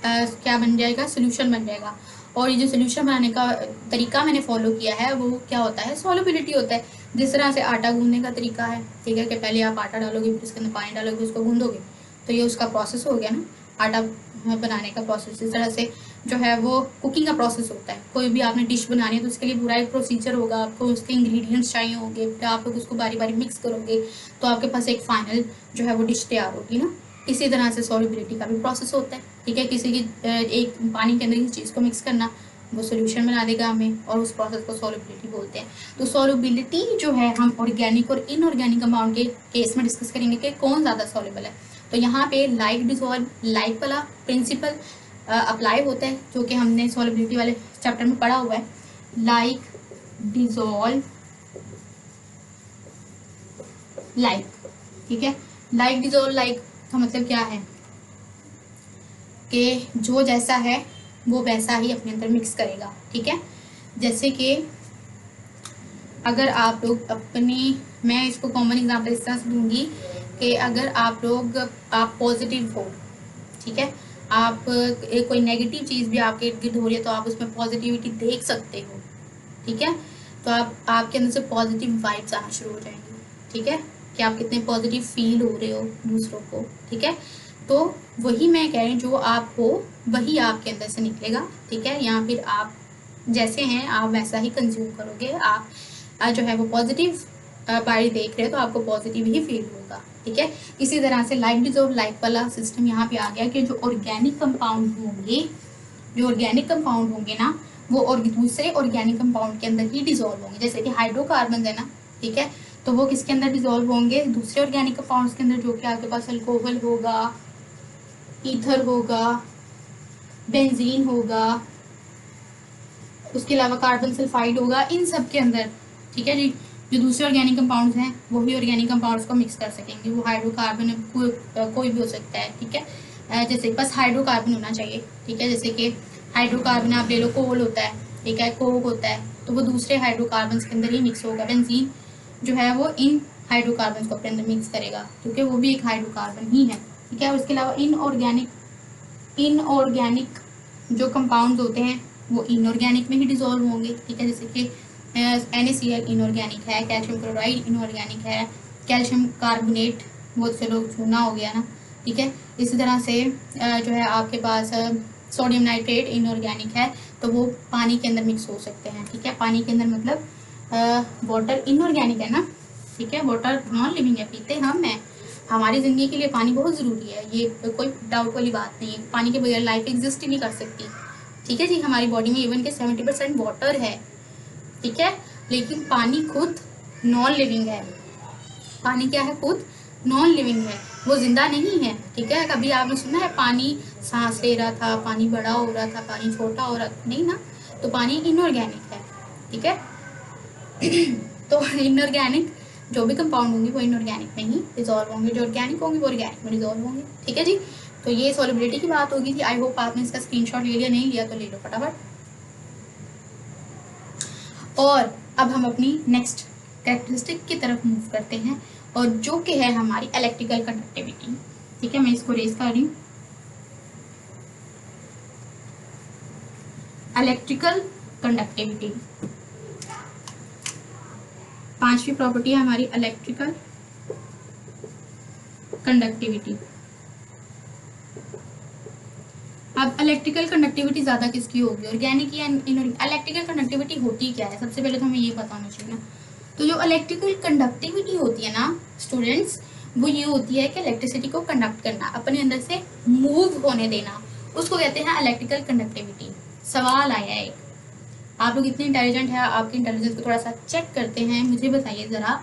क्या बन जाएगा, सोल्यूशन बन जाएगा। और ये जो सोल्यूशन बनाने का तरीका मैंने फॉलो किया है वो क्या होता है, सॉल्युबिलिटी होता है। जिस तरह से आटा गूंदने का तरीका है, ठीक है, कि पहले आप आटा डालोगे, फिर उसके अंदर पानी डालोगे, उसको गूंदोगे, तो ये उसका प्रोसेस हो गया ना, आटा बनाने का प्रोसेस। इस तरह से जो है वो कुकिंग का प्रोसेस होता है। कोई भी आपने डिश बनानी है तो उसके लिए पूरा एक प्रोसीजर होगा, आपको उसके इंग्रेडिएंट्स चाहिए होंगे, फिर आप लोग उसको बारी बारी मिक्स करोगे, तो आपके पास एक फाइनल जो है वो डिश तैयार होगी ना। इसी तरह से सॉल्युबिलिटी का भी प्रोसेस होता है, ठीक है। किसी की एक पानी के अंदर किसी चीज़ को मिक्स करना, वो सॉल्यूशन बना देगा हमें, और उस प्रोसेस को सॉल्युबिलिटी बोलते हैं। तो सॉल्युबिलिटी जो है हम ऑर्गेनिक और इनऑर्गेनिक कंपाउंड के केस में डिस्कस करेंगे कि कौन ज़्यादा सॉल्युबल है। तो यहाँ पे लाइक डिसॉल्व लाइक वाला प्रिंसिपल अप्लाई होता है, जो कि हमने सॉल्युबिलिटी वाले चैप्टर में पढ़ा हुआ है। लाइक डिसॉल्व लाइक, ठीक है। लाइक डिसॉल्व लाइक का मतलब क्या है, कि जो जैसा है वो वैसा ही अपने अंदर मिक्स करेगा, ठीक है। जैसे कि अगर आप लोग अपनी, मैं इसको कॉमन एग्जांपल इस तरह से दूंगी कि अगर आप लोग, आप पॉजिटिव हो, ठीक है, आप कोई नेगेटिव चीज़ भी आपके इर्द गिर्द हो रही है तो आप उसमें पॉजिटिविटी देख सकते हो, ठीक है। तो आपके अंदर से पॉजिटिव वाइब्स आना शुरू हो जाएंगी, ठीक है, कि आप कितने पॉजिटिव फील हो रहे हो दूसरों को, ठीक है। तो वही मैं कह रही हूँ, जो आप हो वही आपके अंदर से निकलेगा, ठीक है। या फिर आप जैसे हैं आप वैसा ही कंज्यूम करोगे। आप जो है वो पॉजिटिव बारी देख रहे हो तो आपको पॉजिटिव ही फील होगा, ठीक है। इसी तरह से लाइक डिसॉल्व लाइक वाला सिस्टम यहाँ पे आ गया, कि जो ऑर्गेनिक कंपाउंड होंगे, जो ऑर्गेनिक कंपाउंड होंगे ना, वो और दूसरे ऑर्गेनिक कंपाउंड के अंदर ही डिसॉल्व होंगे। जैसे कि हाइड्रोकार्बन है ना, ठीक है, तो वो किसके अंदर डिसॉल्व होंगे, दूसरे ऑर्गेनिक कंपाउंड्स के अंदर, जो कि आपके पास अल्कोहल होगा, ईथर होगा, बेंजीन होगा, उसके अलावा कार्बन सल्फाइड होगा, इन सब के अंदर, ठीक है जी। जो दूसरे ऑर्गेनिक कंपाउंड्स हैं वही ऑर्गेनिक कंपाउंड्स को मिक्स कर सकेंगे। वो हाइड्रोकार्बन कोई भी हो सकता है, ठीक है। जैसे बस हाइड्रोकार्बन होना चाहिए, ठीक है। जैसे कि हाइड्रोकार्बन आप ले लो, कोल होता है, ठीक है, कोक होता है, तो वो दूसरे हाइड्रोकार्बन के अंदर ही मिक्स होगा। बेंजीन जो है वो इन हाइड्रोकार्बन को अपने अंदर मिक्स करेगा, क्योंकि वो भी एक हाइड्रोकार्बन ही है, ठीक है। और इसके अलावा इनऑर्गेनिक जो कंपाउंड्स होते हैं वो इनऑर्गेनिक में ही डिसॉल्व होंगे, ठीक है। जैसे कि NaCl इनऑर्गेनिक है, कैल्शियम क्लोराइड इनऑर्गेनिक है, कैल्शियम कार्बोनेट वो चलो चूना हो गया ना, ठीक है। इसी तरह से जो है आपके पास सोडियम नाइट्रेट इनऑर्गेनिक है, तो वो पानी के अंदर मिक्स हो सकते हैं, ठीक है। पानी के अंदर मतलब वाटर इनऑर्गेनिक है ना, ठीक है, वाटर नॉन लिविंग है, पीते हम हैं, हमारी ज़िंदगी के लिए पानी बहुत ज़रूरी है, ये कोई डाउट वाली बात नहीं है। पानी के बगैर लाइफ एग्जिस्ट ही नहीं कर सकती, ठीक है जी। हमारी बॉडी में इवन के 70% वाटर है, ठीक है, लेकिन पानी खुद नॉन लिविंग है। पानी क्या है, खुद नॉन लिविंग है, वो जिंदा नहीं है, ठीक है। कभी आपने सुना है पानी सांस ले रहा था, पानी बड़ा हो रहा था, पानी छोटा हो रहा था, नहीं ना। तो पानी इनऑर्गेनिक है, ठीक है। तो इनऑर्गेनिक जो भी कंपाउंड होंगे वो इनऑर्गेनिक में ही डिसॉल्व होंगे, जो ऑर्गेनिक होंगे वो ऑर्गेनिक में डिसॉल्व होंगे, ठीक है जी। तो ये सॉल्युबिलिटी की बात होगी थी। आई होप आपने इसका स्क्रीनशॉट ले लिया, नहीं लिया तो ले लो फटाफट। और अब हम अपनी नेक्स्ट कैरेक्टरिस्टिक की तरफ मूव करते हैं, और जो कि है हमारी इलेक्ट्रिकल कंडक्टिविटी, ठीक है। मैं इसको रेज कर रही हूँ। इलेक्ट्रिकल कंडक्टिविटी, पांचवी प्रॉपर्टी है हमारी इलेक्ट्रिकल कंडक्टिविटी। अब इलेक्ट्रिकल कंडक्टिविटी ज़्यादा किसकी होगी, ऑर्गेनिक या इनऑर्गेनिक? इलेक्ट्रिकल कंडक्टिविटी होती क्या है, सबसे पहले तो हमें ये पता होना चाहिए ना। तो जो इलेक्ट्रिकल कंडक्टिविटी होती है ना स्टूडेंट्स, वो ये होती है कि इलेक्ट्रिसिटी को कंडक्ट करना, अपने अंदर से मूव होने देना, उसको कहते हैं इलेक्ट्रिकल कंडक्टिविटी। सवाल आया है एक, आप लोग इतने इंटेलिजेंट हैं, आपके इंटेलिजेंस को थोड़ा सा चेक करते हैं, मुझे बताइए ज़रा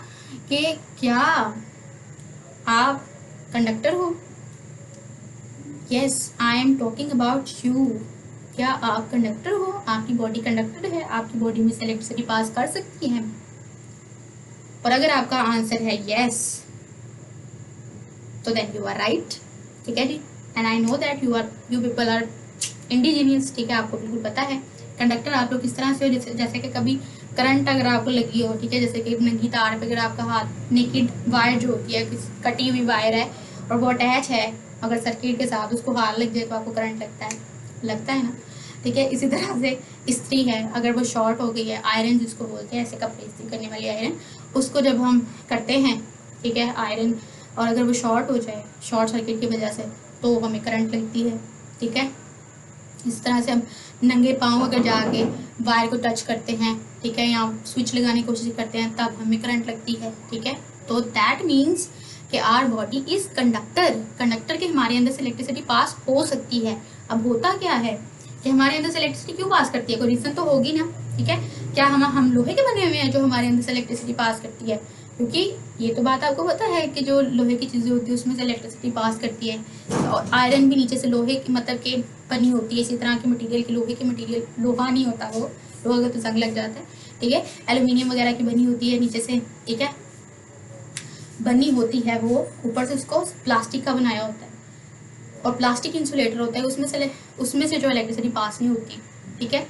कि क्या आप कंडक्टर हो? Yes, I am talking about you. क्या आप कंडक्टर हो? आपकी बॉडी कंडक्टर है, आपकी बॉडी में से इलेक्ट्रिसिटी पास कर सकती है? और अगर आपका आंसर है यस, तो देन यू आर राइट, ठीक है जी। And I know that you people are indigenous, ठीक है, आपको बिल्कुल पता है कंडक्टर आप लोग किस तरह से हो। जैसे कि कभी करंट अगर आपको लगी हो, ठीक है, जैसे कि नंगी तार पे अगर आपका हाथ, नेकेड वायर जो होती है, कटी हुई वायर है और वो अटैच है अगर सर्किट के साथ, उसको हाथ लग जाए तो आपको करंट लगता है ना, ठीक है। इसी तरह से इस्त्री है, अगर वो शॉर्ट हो गई है, आयरन जिसको बोलते हैं, ऐसे कपड़े इस्त्री करने वाली आयरन, उसको जब हम करते हैं, ठीक है, आयरन, और अगर वो शॉर्ट हो जाए शॉर्ट सर्किट की वजह से, तो हमें करंट लगती है, ठीक है। इस तरह से हम नंगे पाँव अगर जाके वायर को टच करते हैं, ठीक है, या स्विच लगाने की कोशिश करते हैं, तब हमें करंट लगती है, ठीक है। तो दैट मीन्स कि आर बॉडी इज कंडक्टर के हमारे अंदर से इलेक्ट्रिसिटी पास हो सकती है। अब होता क्या है कि हमारे अंदर से इलेक्ट्रिसिटी क्यों पास करती है, कोई रीज़न तो होगी ना, ठीक है। क्या हम लोहे के बने हुए हैं जो हमारे अंदर से इलेक्ट्रिसिटी पास करती है? क्योंकि ये तो बात आपको पता है कि जो लोहे की चीज़ें होती है उसमें से इलेक्ट्रिसिटी पास करती है, और आयरन भी नीचे से लोहे की मतलब के बनी होती है, इसी तरह की मटेरियल की, लोहे की मटेरियल, लोहा नहीं होता वो, लोहा का तो जंग लग जाता है, ठीक है। एल्यूमिनियम वगैरह की बनी होती है नीचे से, ठीक है, बनी होती है वो, ऊपर से उसको प्लास्टिक का बनाया होता है, और प्लास्टिक इंसुलेटर होता है, उसमें से जो इलेक्ट्रिसिटी पास नहीं होती, ठीक है।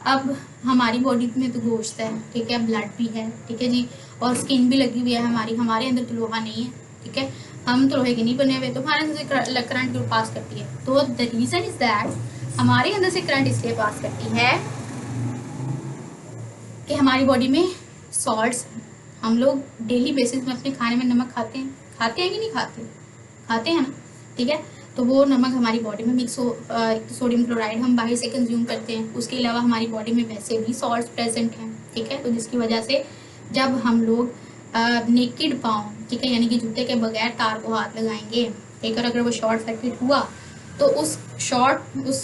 अब हमारी बॉडी में तो गोश्त है, ठीक है, ब्लड भी है, ठीक है जी, और स्किन भी लगी हुई है हमारे अंदर तो लोहा नहीं है, ठीक है, हम तो लोहे के नहीं बने हुए, तो हमारे अंदर से करंट क्यों पास करती है? तो द रीज़न इज दैट हमारे अंदर से करंट इसलिए पास करती है कि हमारी बॉडी में सॉल्ट्स, हम लोग डेली बेसिस में अपने खाने में नमक खाते हैं कि नहीं खाते हैं ना, ठीक है। तो वो नमक हमारी बॉडी में मिक्स हो, सोडियम क्लोराइड हम बाहर से कंज्यूम करते हैं, उसके अलावा हमारी बॉडी में वैसे भी सॉल्ट्स प्रेजेंट हैं, ठीक है। तो जिसकी वजह से जब हम लोग नेकेड पाँव, ठीक है, यानी कि जूते के बगैर तार को हाथ लगाएंगे, ठीक है, अगर वो शॉर्ट सर्किट हुआ तो उस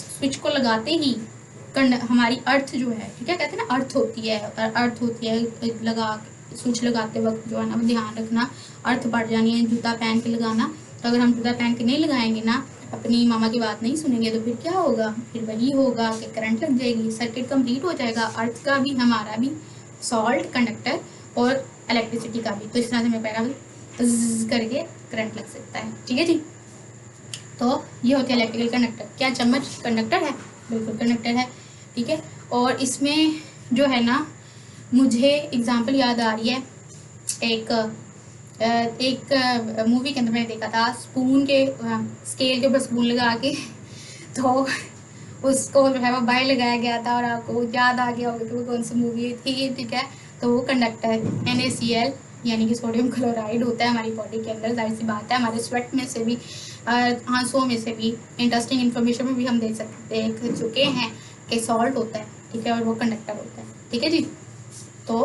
स्विच को लगाते ही हमारी अर्थ जो है, ठीक है, कहते हैं ना अर्थ होती है लगा, स्विच लगाते वक्त जो है ना, ध्यान रखना, अर्थ बढ़ जानी है, जूता पहन के लगाना। तो अगर हम जूता पहन के नहीं लगाएंगे ना, अपनी मामा की बात नहीं सुनेंगे, तो फिर क्या होगा? फिर वही होगा कि करंट लग जाएगी, सर्किट कंप्लीट हो जाएगा, अर्थ का भी हमारा भी, सॉल्ट, कंडक्टर और इलेक्ट्रिसिटी का भी। तो इस तरह से मैं पैरा करके करंट लग सकता है, ठीक है जी। तो ये होते हैं इलेक्ट्रिकल कंडक्टर। क्या चम्मच कंडक्टर है? बिल्कुल कंडक्टर है, ठीक है। और इसमें जो है ना, मुझे एग्जाम्पल याद आ रही है, एक मूवी के अंदर मैंने देखा था, स्पून के स्केल के ऊपर स्पून लगा के तो उसको जो है वो बाहर लगाया गया था, और आपको याद आ गया होगा कि वो कौन सी मूवी थी, ठीक है। तो वो कंडक्टर NaCl यानी कि सोडियम क्लोराइड होता है हमारी बॉडी के अंदर, जाहिर सी बात है, हमारे स्वेट में से भी, आंसुओं में से भी, इंटरेस्टिंग इन्फॉर्मेशन में भी हम देख चुके हैं कि सॉल्ट होता है, ठीक है, और वो कंडक्टर होता है, ठीक है जी। तो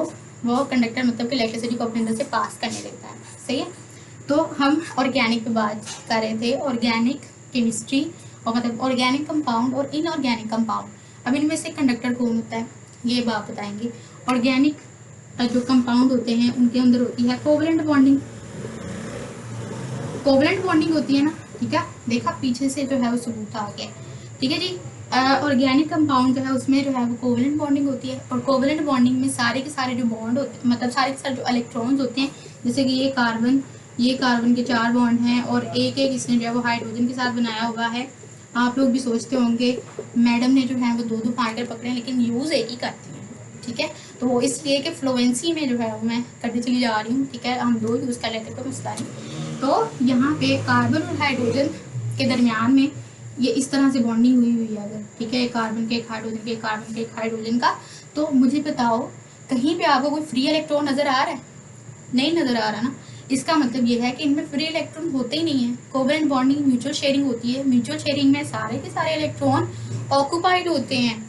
वो कंडक्टर मतलब कि इलेक्ट्रिसिटी को अपने अंदर से पास करने देता है, सही है। तो हम ऑर्गेनिक पे बात कर रहे थे, ऑर्गेनिक केमिस्ट्री, और मतलब ऑर्गेनिक कंपाउंड और इनऑर्गेनिक कंपाउंड। अब इनमें से कंडक्टर कौन होता है ये बात बताएंगे। ऑर्गेनिक जो कंपाउंड होते हैं उनके अंदर होती है कोवलेंट बॉन्डिंग, होती है ना, ठीक है। देखा पीछे से जो है वो सबूत आ गया, ठीक है जी। ऑर्गेनिक कंपाउंड जो है उसमें जो है वो कोवलेंट बॉन्डिंग होती है, और कोवलेंट बॉन्डिंग में सारे के सारे जो बॉन्ड होते हैं, मतलब सारे के सारे जो इलेक्ट्रॉन्स होते हैं, जैसे कि ये कार्बन के 4 बॉन्ड हैं, और एक इसने जो है वो हाइड्रोजन के साथ बनाया हुआ है। आप लोग भी सोचते होंगे मैडम ने जो है वो 2-2 पार्टनर पकड़े, लेकिन यूज़ एक ही करती हैं, ठीक है। तो वो इसलिए कि फ्लुएंसी में जो है वो मैं करती चली जा रही हूँ, ठीक है, हम 2 यूज़ कर लेते तो मसला नहीं। तो यहाँ पे कार्बन और हाइड्रोजन के दरमियान में ये इस तरह से बॉन्डिंग हुई है अगर, ठीक है, कार्बन के एक हाइड्रोजन के, कार्बन के एक हाइड्रोजन का। तो मुझे बताओ कहीं पे आपको कोई फ्री इलेक्ट्रॉन नज़र आ रहा है? नहीं नज़र आ रहा ना, इसका मतलब ये है कि इनमें फ्री इलेक्ट्रॉन होते ही नहीं है। कोवेलेंट बॉन्डिंग म्यूचुअल शेयरिंग होती है, म्यूचुअल शेयरिंग में सारे के सारे इलेक्ट्रॉन ऑक्यूपाइड होते हैं,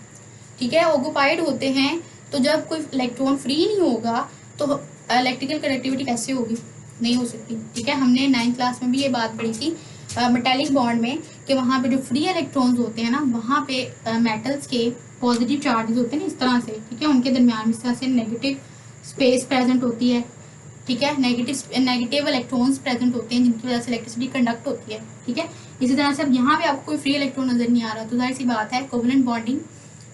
ठीक है, ऑक्यूपाइड होते हैं। तो जब कोई इलेक्ट्रॉन फ्री नहीं होगा तो इलेक्ट्रिकल कनेक्टिविटी कैसे होगी, नहीं हो सकती, ठीक है। हमने 9th क्लास में भी ये बात पढ़ी थी मेटेलिक बॉन्ड में कि वहाँ पे जो फ्री इलेक्ट्रॉन्स होते हैं ना, वहाँ पे मेटल्स के पॉजिटिव चार्जेस होते हैं ना, इस तरह से, ठीक है, उनके दरमियान इस तरह से नेगेटिव स्पेस प्रेजेंट होती है, ठीक है, नेगेटिव इलेक्ट्रॉन्स प्रेजेंट होते हैं जिनकी वजह से इलेक्ट्रिसिटी कंडक्ट होती है, ठीक है। इसी तरह से अब यहाँ पे आपको कोई फ्री इलेक्ट्रॉन नजर नहीं आ रहा, तो जाहिर सी बात है कोवेलेंट बॉन्डिंग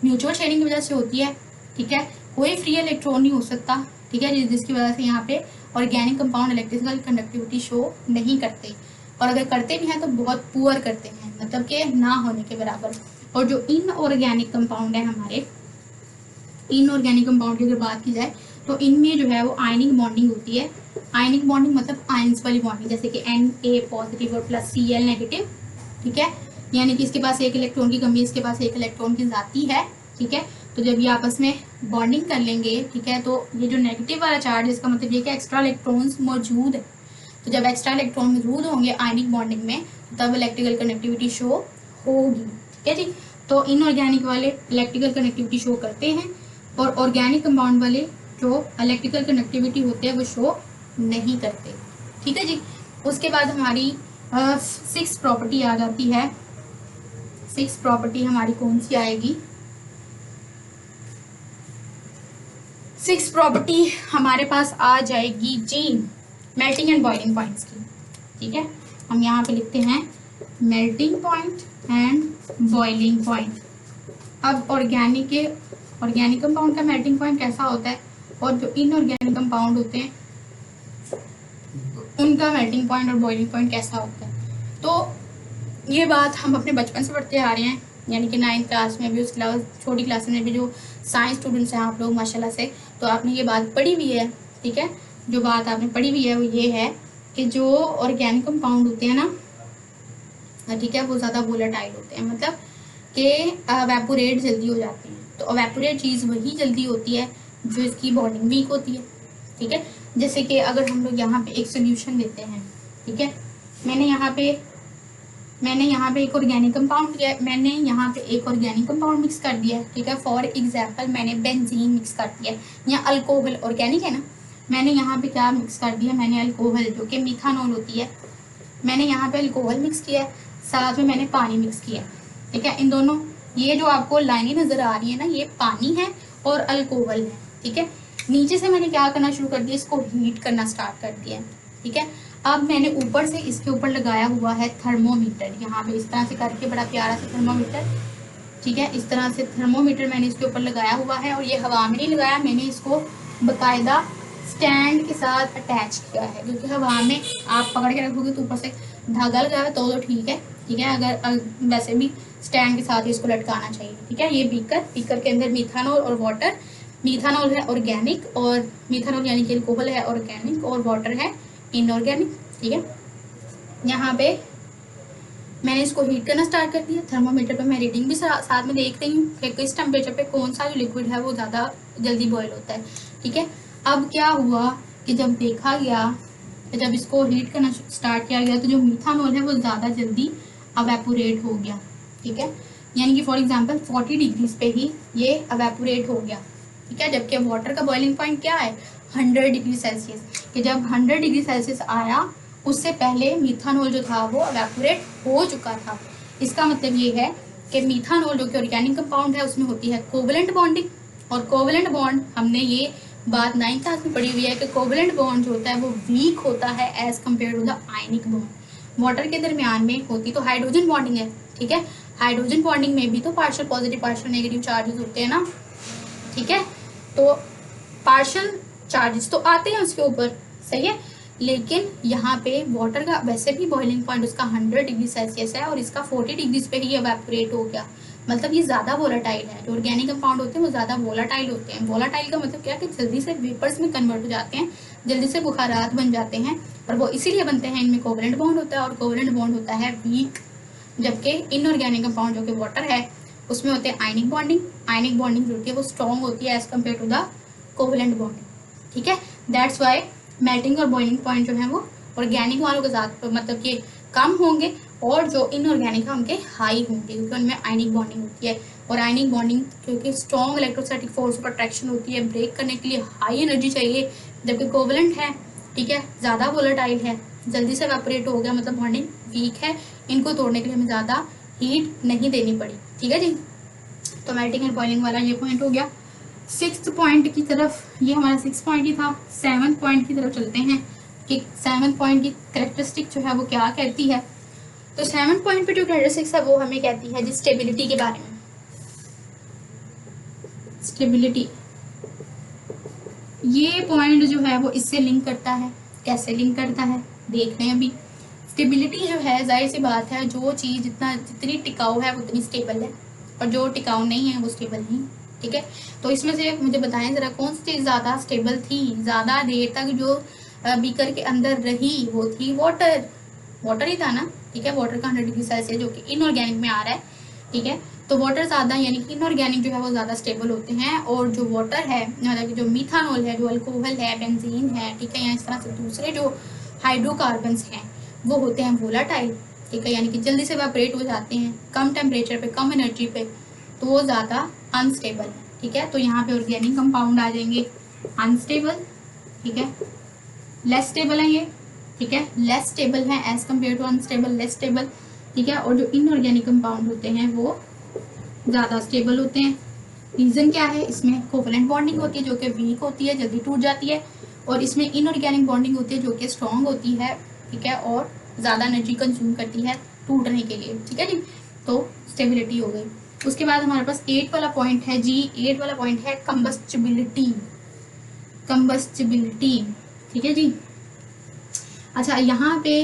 म्यूचुअल शेयरिंग की वजह से होती है, ठीक है। कोई फ्री इलेक्ट्रॉन नहीं हो सकता, ठीक है, जिसकी वजह से यहाँ पे organic compound electrical conductivity show नहीं करते, और अगर करते भी हैं तो बहुत पुअर करते हैं, मतलब कि ना होने के बराबर। और जो इनऑर्गेनिक कंपाउंड है हमारे, इनऑर्गेनिक कंपाउंड की अगर बात की जाए तो इनमें जो है वो आयनिक बॉन्डिंग होती है। आयनिक बॉन्डिंग मतलब आयंस वाली बॉन्डिंग, जैसे कि Na पॉजिटिव और प्लस Cl नेगेटिव, ठीक है, यानी कि इसके पास एक इलेक्ट्रॉन की कमी, इसके पास एक इलेक्ट्रॉन की जाती है, ठीक है। तो जब ये आपस में बॉन्डिंग कर लेंगे, ठीक है, तो ये जो नेगेटिव वाला चार्ज, इसका मतलब ये कि एक्स्ट्रा इलेक्ट्रॉन्स मौजूद है। तो जब एक्स्ट्रा इलेक्ट्रॉन मौजूद होंगे आयनिक बॉन्डिंग में, तब इलेक्ट्रिकल कनेक्टिविटी शो होगी, ठीक है जी। तो इनऑर्गेनिक वाले इलेक्ट्रिकल कनेक्टिविटी शो करते हैं, और ऑर्गेनिक कंपाउंड वाले जो इलेक्ट्रिकल कनेक्टिविटी होते हैं वो शो नहीं करते, ठीक है जी। उसके बाद हमारी 6th प्रॉपर्टी आ जाती है। 6th प्रॉपर्टी हमारी कौन सी आएगी? 6th प्रॉपर्टी हमारे पास आ जाएगी जी मेल्टिंग एंड बॉइलिंग पॉइंट्स की, ठीक है। हम यहाँ पे लिखते हैं melting point and boiling point. अब ऑर्गेनिक कंपाउंड का मेल्टिंग पॉइंट कैसा होता है, और जो इनऑर्गेनिक कंपाउंड होते हैं उनका मेल्टिंग पॉइंट और बॉइलिंग पॉइंट कैसा होता है। तो ये बात हम अपने बचपन से पढ़ते आ रहे हैं, यानी कि 9th क्लास में भी, उसके अलावा छोटी क्लास में भी जो साइंस स्टूडेंट्स हैं आप लोग माशाल्लाह से, तो आपने ये बात पढ़ी हुई है, ठीक है। जो बात आपने पढ़ी हुई है वो ये है कि जो ऑर्गेनिक कंपाउंड होते हैं ना, ठीक है, वो ज़्यादा वोलेटाइल होते हैं, मतलब कि एवेपोरेट जल्दी हो जाते हैं। तो एवेपोरेट चीज़ वही जल्दी होती है जो इसकी बॉन्डिंग वीक होती है, ठीक है। जैसे कि अगर हम लोग यहाँ पे एक सोल्यूशन लेते हैं, ठीक है, मैंने यहाँ पे एक ऑर्गेनिक कंपाउंड लिया, मैंने यहाँ पे एक ऑर्गेनिक कंपाउंड मिक्स कर दिया, ठीक है। फॉर एग्जांपल मैंने बेंजीन मिक्स कर दिया, या अल्कोहल ऑर्गेनिक है ना, मैंने यहाँ पे क्या मिक्स कर दिया, मैंने अल्कोहल जो कि मिथानॉल होती है, मैंने यहाँ पे अल्कोहल मिक्स किया है, साथ में मैंने पानी मिक्स किया, ठीक है। इन दोनों, ये जो आपको लाइनें नज़र आ रही है ना, ये पानी है और अल्कोहल है, ठीक है। नीचे से मैंने क्या करना शुरू कर दिया, इसको हीट करना स्टार्ट कर दिया, ठीक है। अब मैंने ऊपर से इसके ऊपर लगाया हुआ है थर्मोमीटर, यहाँ पे इस तरह से करके बड़ा प्यारा सा थर्मोमीटर, ठीक है, इस तरह से थर्मोमीटर मैंने इसके ऊपर लगाया हुआ है। और ये हवा में नहीं लगाया, मैंने इसको बाकायदा स्टैंड के साथ अटैच किया है, क्योंकि हवा में आप पकड़ के रखोगे तो ऊपर से धागा लगा है तो ठीक है, ठीक है। अगर वैसे भी स्टैंड के साथ ही इसको लटकाना चाहिए, ठीक है। ये बीकर के अंदर मिथानॉल और वाटर, मिथानॉल है ऑर्गेनिक, और मिथानॉल यानी कि अल्कोहल है ऑर्गेनिक, और वाटर है इनऑर्गेनिक, ठीक है। यहाँ पे मैंने इसको हीट करना स्टार्ट कर दिया, थर्मोमीटर पे मैं रीडिंग भी साथ में देख रही हूँ कि किस टेम्परेचर पे कौन सा जो लिक्विड है वो ज़्यादा जल्दी बॉयल होता है, ठीक है। अब क्या हुआ कि जब देखा गया, जब इसको हीट करना स्टार्ट किया गया, तो जो मिथानॉल है वो ज़्यादा जल्दी अवेपोरेट हो गया, ठीक है। यानी कि फॉर एग्जांपल 40 डिग्रीज पे ही ये अवेपोरेट हो गया, ठीक है। जबकि वाटर का बॉइलिंग पॉइंट क्या है, 100 डिग्री सेल्सियस, कि जब 100 डिग्री सेल्सियस आया उससे पहले मिथानॉल जो था वो अवेपोरेट हो चुका था। इसका मतलब ये है कि मिथानॉल जो कि ऑर्गेनिक कंपाउंड है उसमें होती है कोवेलेंट बॉन्डिंग, और कोवेलेंट बॉन्ड हमने ये बात 9th क्लास में पढ़ी हुई है कि कोवेलेंट बॉन्ड जो होता है वो वीक होता है as compare to the ionic bond. Water के दरमियान में होती तो हाइड्रोजन बॉन्डिंग है, ठीक है। हाइड्रोजन बॉन्डिंग में भी तो partial positive partial negative charges होते हैं ना, ठीक है। तो पार्शियल चार्जेस तो आते हैं उसके ऊपर, सही है, लेकिन यहाँ पे वाटर का वैसे भी बॉइलिंग पॉइंट उसका 100 डिग्री सेल्सियस है और इसका 40 डिग्रीज पे ही एवेपोरेट हो गया, मतलब ये ज़्यादा वोलाटाइल है। जो ऑर्गेनिक कंपाउंड होते हैं वो ज़्यादा वोलाटाइल होते हैं। वोलाटाइल का मतलब क्या है कि जल्दी से वेपर्स में कन्वर्ट हो जाते हैं, जल्दी से बुखारात बन जाते हैं, और वो इसीलिए बनते हैं, इनमें कोवेलेंट बॉन्ड होता है, और कोवेलेंट बॉन्ड होता है वीक। जबकि इनऑर्गेनिक कंपाउंड जो कि वाटर है उसमें होते हैं आयनिक बॉन्डिंग, जो होती है वो स्ट्रॉन्ग होती है as compare to the covalent bonding, ठीक है। दैट्स वाई मेल्टिंग और बॉइलिंग पॉइंट जो है वो ऑर्गेनिक वालों के साथ मतलब कि कम होंगे, और जो इनऑर्गेनिक है उनके हाई होंगे, क्योंकि उनमें आयनिक बॉन्डिंग होती है। और आयनिक बॉन्डिंग क्योंकि स्ट्रॉन्ग इलेक्ट्रोस्टैटिक फोर्स पर अट्रैक्शन होती है, ब्रेक करने के लिए हाई एनर्जी चाहिए, जबकि कोवलेंट है, ठीक है, ज़्यादा वोलेटाइल है, जल्दी से वेपोरेट हो गया, मतलब बॉन्डिंग वीक है, इनको तोड़ने के लिए हमें ज़्यादा हीट नहीं देनी पड़ी, ठीक है जी। तो मेल्टिंग एंड बॉइलिंग वाला ये पॉइंट हो गया। 6th पॉइंट की तरफ, ये हमारा 6 पॉइंट ही था, 7th पॉइंट की तरफ चलते हैं कि 7th पॉइंट की कैरेक्टरिस्टिक जो है वो क्या कहती है। तो 7th पॉइंट पे जो कैरेक्टरिस्टिक्स है वो हमें कहती है जी स्टेबिलिटी के बारे में। स्टेबिलिटी, ये पॉइंट जो है वो इससे लिंक करता है। कैसे लिंक करता है देख रहे हैं अभी। स्टेबिलिटी जो है, जाहिर सी बात है, जो चीज़ जितनी टिकाऊ है उतनी स्टेबल है, और जो टिकाऊ नहीं है वो स्टेबल नहीं, ठीक है। तो इसमें से मुझे बताएं ज़रा कौन सी चीज़ ज़्यादा स्टेबल थी, ज़्यादा देर तक जो बीकर के अंदर रही, वो थी वाटर। वाटर ही था ना, ठीक है। वाटर का 100 डिग्री सेल्सियस जो कि इनऑर्गेनिक में आ रहा है, ठीक है। तो वाटर ज़्यादा यानी कि इनऑर्गेनिक जो है वो ज़्यादा स्टेबल होते हैं, और जो वाटर है मतलब कि जो मीथानॉल है, जो अल्कोहल है, बेंजीन है, ठीक है, या इस तरह से दूसरे जो हाइड्रोकार्बन्स हैं वो होते हैं वोलाटाइल, ठीक है, यानी कि जल्दी से वेपोरेट हो जाते हैं कम टेम्परेचर पे, कम एनर्जी पे, तो वो ज़्यादा अनस्टेबल है, ठीक है। तो यहाँ पे ऑर्गेनिक कंपाउंड आ जाएंगे अनस्टेबल, ठीक है, लेस स्टेबल है ये, ठीक है, लेस स्टेबल है as compare to unstable, less stable, ठीक है। और जो इनऑर्गेनिक कंपाउंड होते हैं वो ज़्यादा स्टेबल होते हैं। रीज़न क्या है, इसमें कोवलेंट बॉन्डिंग होती है जो कि वीक होती है, जल्दी टूट जाती है, और इसमें इनऑर्गेनिक बॉन्डिंग होती है जो कि स्ट्रॉन्ग होती है, ठीक है, और ज़्यादा एनर्जी कंज्यूम करती है टूटने के लिए, ठीक है जी। तो स्टेबिलिटी हो गई। उसके बाद हमारे पास 8 वाला पॉइंट है जी, 8 वाला पॉइंट है कंबस्टिबिलिटी। कंबस्टिबिलिटी, ठीक है जी। अच्छा, यहाँ पे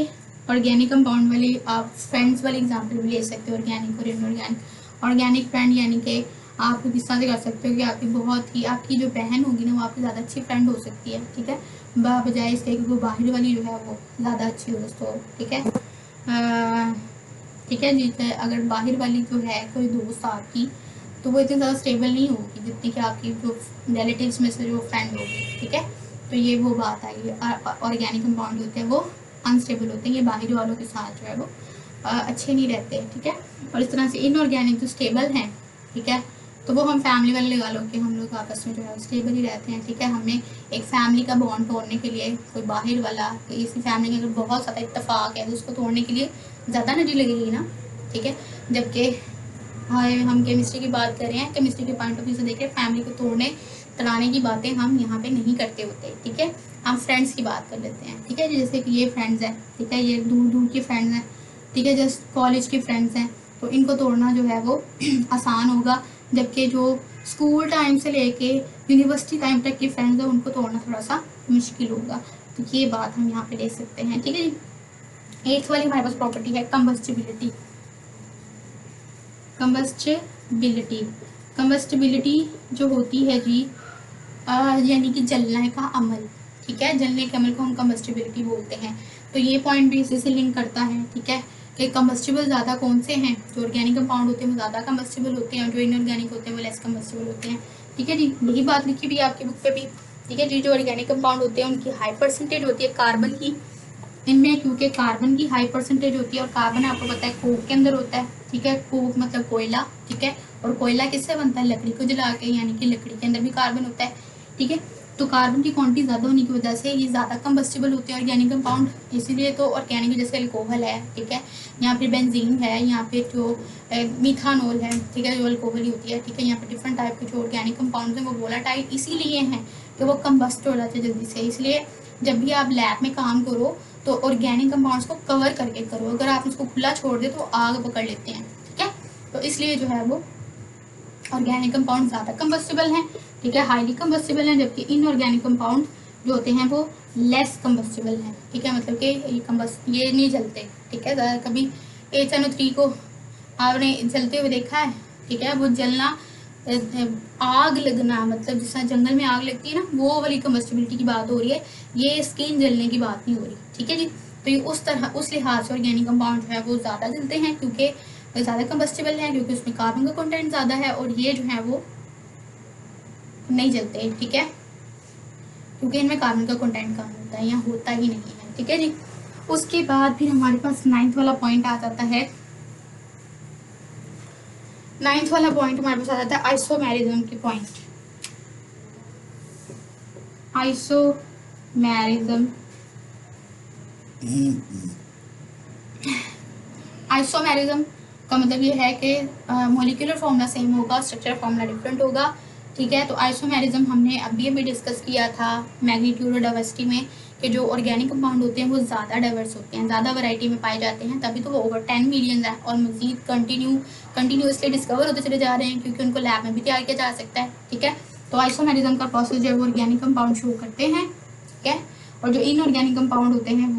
ऑर्गेनिक कंपाउंड वाले आप फ्रेंड्स वाले एग्जांपल भी ले सकते हो, ऑर्गेनिक और इनऑर्गेनिक। ऑर्गेनिक फ्रेंड यानी कि आप किस तरह से कर सकते हो कि आपकी बहुत ही, आपकी जो बहन होगी ना वो आपकी ज़्यादा अच्छी फ्रेंड हो सकती है, ठीक है, बजाय इसके कि वो बाहर वाली जो है वो ज़्यादा अच्छी हो दोस्तों, ठीक है। ठीक है जी। अगर बाहर वाली जो है कोई दोस्त आपकी, तो वो इतनी ज़्यादा स्टेबल नहीं होगी जितनी कि आपकी जो रिलेटिव्स में से जो फ्रेंड होगी, ठीक है। तो ये वो बात आई है, ऑर्गेनिक कंपाउंड होते हैं वो अनस्टेबल होते हैं, ये बाहरी वालों के साथ जो है वो अच्छे नहीं रहते, ठीक है। और इस तरह से इनऑर्गेनिक जो स्टेबल हैं, ठीक है, तो वो हम फैमिली वाले लगा लो कि हम लोग आपस में जो है स्टेबल ही रहते हैं, ठीक है। हमें एक फैमिली का बॉन्ड तोड़ने के लिए कोई बाहर वाला, कोई इसी फैमिली में अगर बहुत ज़्यादा इत्तेफाक है तो उसको तोड़ने के लिए ज़्यादा एनर्जी लगेगी ना, ठीक है। जबकि हम केमिस्ट्री की बात कर रहे हैं, केमिस्ट्री के पॉइंट ऑफ व्यू से देखें, फैमिली को तोड़ने तड़ाने की बातें हम यहाँ पे नहीं करते होते, ठीक है। हम फ्रेंड्स की बात कर लेते हैं, ठीक है, जैसे कि ये फ्रेंड्स हैं, ठीक है, ये दूर दूर के फ्रेंड्स हैं, ठीक है, जस्ट कॉलेज के फ्रेंड्स हैं, तो इनको तोड़ना जो है वो आसान होगा, जबकि जो स्कूल टाइम से लेके यूनिवर्सिटी टाइम तक के फ्रेंड्स हैं उनको तोड़ना थोड़ा सा मुश्किल होगा। तो ये बात हम यहाँ पे ले सकते हैं, ठीक है जी। 8th वाली हमारे पास प्रॉपर्टी है कंबस्टिबिलिटी। कंबस्टिबिलिटी, कंबस्टिबिलिटी जो होती है जी यानी कि जलने का अमल, ठीक है, जलने के अमल को हम कंबस्टिबिलिटी बोलते हैं। तो ये पॉइंट भी इसी से लिंक करता है, ठीक है, कि कंबस्टिबल ज़्यादा कौन से हैं, जो ऑर्गेनिक कंपाउंड होते हैं वो ज़्यादा कंबस्टिबल होते हैं, और जो इनऑर्गेनिक होते हैं वो लेस कंबस्टिबल होते हैं, ठीक है जी। यही बात लिखी भी है आपकी बुक पे भी, ठीक है जी। जो ऑर्गेनिक कंपाउंड होते हैं उनकी हाई परसेंटेज होती है कार्बन की इनमें, क्योंकि कार्बन की हाई परसेंटेज होती है, और कार्बन आपको पता है कोक के अंदर होता है, ठीक है, कोक मतलब कोयला, ठीक है, और कोयला किससे बनता है, लकड़ी को जला के, यानी कि लकड़ी के अंदर भी कार्बन होता है, ठीक है। तो कार्बन की क्वांटिटी ज़्यादा होने की वजह से ये ज़्यादा कंबस्टिबल होते हैं ऑर्गेनिक कंपाउंड, इसीलिए तो ऑर्गेनिक जैसे अल्कोहल है, ठीक है, यहाँ पे बेंजीन है, यहाँ पे जो मीथानॉल है, ठीक है, जो अल्कोहल ही होती है, ठीक है, यहाँ पे डिफरेंट टाइप के जो ऑर्गेनिक कंपाउंड हैं वो वोलाटाइल इसीलिए हैं कि वो कंबस्ट हो जाते हैं जल्दी से। इसलिए जब भी आप लैब में काम करो तो ऑर्गेनिक कंपाउंड्स को कवर करके करो, अगर आप उसको खुला छोड़ दे तो आग पकड़ लेते हैं, ठीक है। तो इसलिए जो है वो ऑर्गेनिक कंपाउंड ज़्यादा कंबस्टिबल हैं, ठीक है, हाईली कंबस्टिबल हैं, जबकि इनऑर्गेनिक कंपाउंड जो होते हैं वो लेस कंबस्टिबल हैं, ठीक है, मतलब कि ये नहीं जलते, ठीक है। ज़्यादा कभी HNO3 को आपने जलते हुए देखा है, ठीक है, वो जलना, आग लगना, मतलब जिस तरह जंगल में आग लगती है ना, वो वाली कंबस्टिबिलिटी की बात हो रही है, ये स्किन जलने की बात नहीं हो रही, ठीक है जी। तो ये उस तरह, उस लिहाज से ऑर्गेनिक कंपाउंड जो है वो ज़्यादा जलते हैं, क्योंकि ज़्यादा कंबस्टिबल है, क्योंकि उसमें कार्बन का कंटेंट ज़्यादा है, और ये जो है वो नहीं जलते, ठीक है। क्योंकि इनमें कार्बन का कंटेंट कम होता है या होता ही नहीं है। ठीक है जी। उसके बाद फिर हमारे पास 9th वाला पॉइंट आ जाता है। 9th वाला पॉइंट हमारे पास आ जाता है आइसोमेरिज्म के पॉइंट। आइसोमेरिज्म, आइसोमेरिज्म का मतलब ये है कि मॉलिक्यूलर फॉर्मूला सेम होगा, स्ट्रक्चर फॉर्मूला डिफरेंट होगा। ठीक है, तो आइसोमेरिज्म हमने अभी अभी डिस्कस किया था मैग्नीट्यूड और डाइवर्सिटी में, कि जो ऑर्गेनिक कंपाउंड होते हैं वो ज़्यादा डाइवर्स होते हैं, ज़्यादा वैरायटी में पाए जाते हैं, तभी तो वो ओवर 10 मिलियन है और मजीद कंटिन्यूसली डिस्कवर होते चले जा रहे हैं, क्योंकि उनको लैब में भी तैयार किया जा सकता है। ठीक है, तो आइसोमेरिज्म का प्रोसेस जो है वो ऑर्गेनिक कंपाउंड शो करते हैं। ठीक है, और जो इनऑर्गेनिक कंपाउंड होते हैं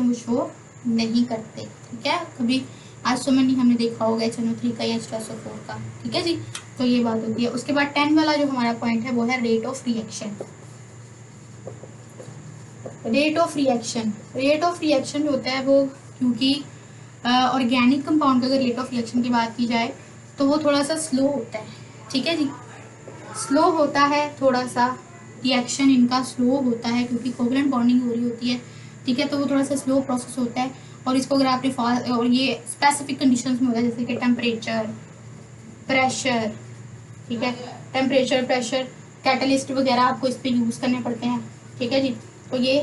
वो शो नहीं करते। ठीक है, कभी आइसोमर नहीं हमने देखा होगा HNO3 का या H2SO4 का। ठीक है जी, तो ये बात होती है। उसके बाद 10 वाला जो हमारा पॉइंट है वो है rate of reaction. Rate of reaction जो होता है वो, क्योंकि ऑर्गेनिक कंपाउंड का अगर रेट ऑफ रिएक्शन की बात की जाए तो वो थोड़ा सा स्लो होता है। ठीक है जी, स्लो होता है थोड़ा सा, रिएक्शन इनका स्लो होता है क्योंकि कोवलेंट बॉन्डिंग हो रही होती है। ठीक है, तो वो थोड़ा सा स्लो प्रोसेस होता है। और इसको अगर आपने और ये स्पेसिफिक कंडीशंस में होता है, जैसे कि टेम्परेचर, प्रेशर। ठीक है, टेम्परेचर, प्रेशर, कैटलिस्ट वगैरह आपको इस पर यूज़ करने पड़ते हैं। ठीक है जी, तो ये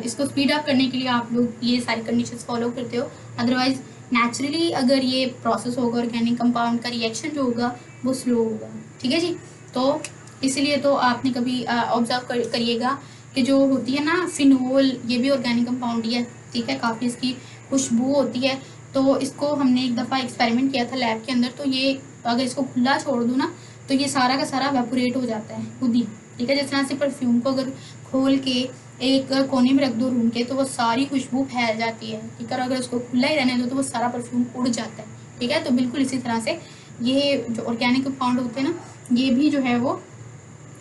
इसको स्पीड अप करने के लिए आप लोग ये सारी कंडीशंस फॉलो करते हो। अदरवाइज नेचुरली अगर ये प्रोसेस होगा ऑर्गेनिक कंपाउंड का, रिएक्शन जो होगा वो स्लो होगा। ठीक है जी, तो इसीलिए तो आपने कभी ऑब्जर्व करिएगा कि जो होती है ना फिनोल, ये भी ऑर्गेनिक कंपाउंड ही है। ठीक है, काफ़ी इसकी खुशबू होती है। तो इसको हमने एक दफ़ा एक्सपेरिमेंट किया था लैब के अंदर, तो ये अगर इसको खुला छोड़ दूँ ना तो ये सारा का सारा वेपोरेट हो जाता है खुद ही। ठीक है, जिस तरह से परफ्यूम को अगर खोल के एक कोने में रख दो रूम के तो वो सारी खुशबू फैल जाती है। ठीक है, अगर उसको खुला ही रहने दो तो वो सारा परफ्यूम उड़ जाता है। ठीक है, तो बिल्कुल इसी तरह से ये जो ऑर्गेनिक कंपाउंड होते हैं ना, ये भी जो है वो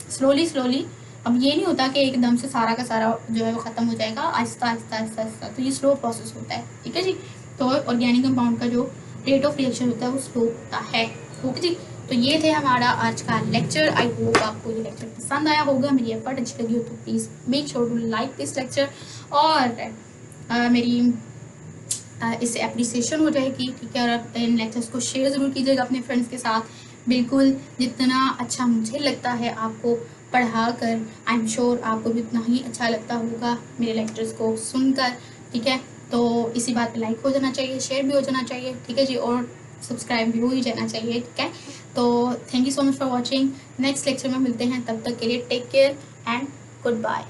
स्लोली, अब ये नहीं होता कि एकदम से सारा का सारा जो है वो ख़त्म हो जाएगा, आहिस्ता आहिस्ता, तो ये स्लो प्रोसेस होता है। ठीक है जी, तो ऑर्गेनिक कंपाउंड का जो रेट ऑफ रिएक्शन होता है वो स्लो होता है। ओके जी, तो ये थे हमारा आज का लेक्चर। आई होप आपको ये लेक्चर पसंद आया होगा, मेरी एफर्ट अच्छी लगी हो तो please make sure to like this lecture, और मेरी इससे अप्रिसिएशन हो जाएगी। ठीक है, और इन लेक्चर्स को शेयर ज़रूर कीजिएगा अपने फ्रेंड्स के साथ। बिल्कुल जितना अच्छा मुझे लगता है आपको पढ़ा कर, आई एम श्योर आपको भी उतना ही अच्छा लगता होगा मेरे लेक्चर्स को सुनकर। ठीक है, तो इसी बात पे लाइक हो जाना चाहिए, शेयर भी हो जाना चाहिए। ठीक है जी, और सब्सक्राइब भी हो ही जाना चाहिए। ठीक है, तो thank you so much for watching. Next lecture में मिलते हैं, तब तक के लिए take care and good bye.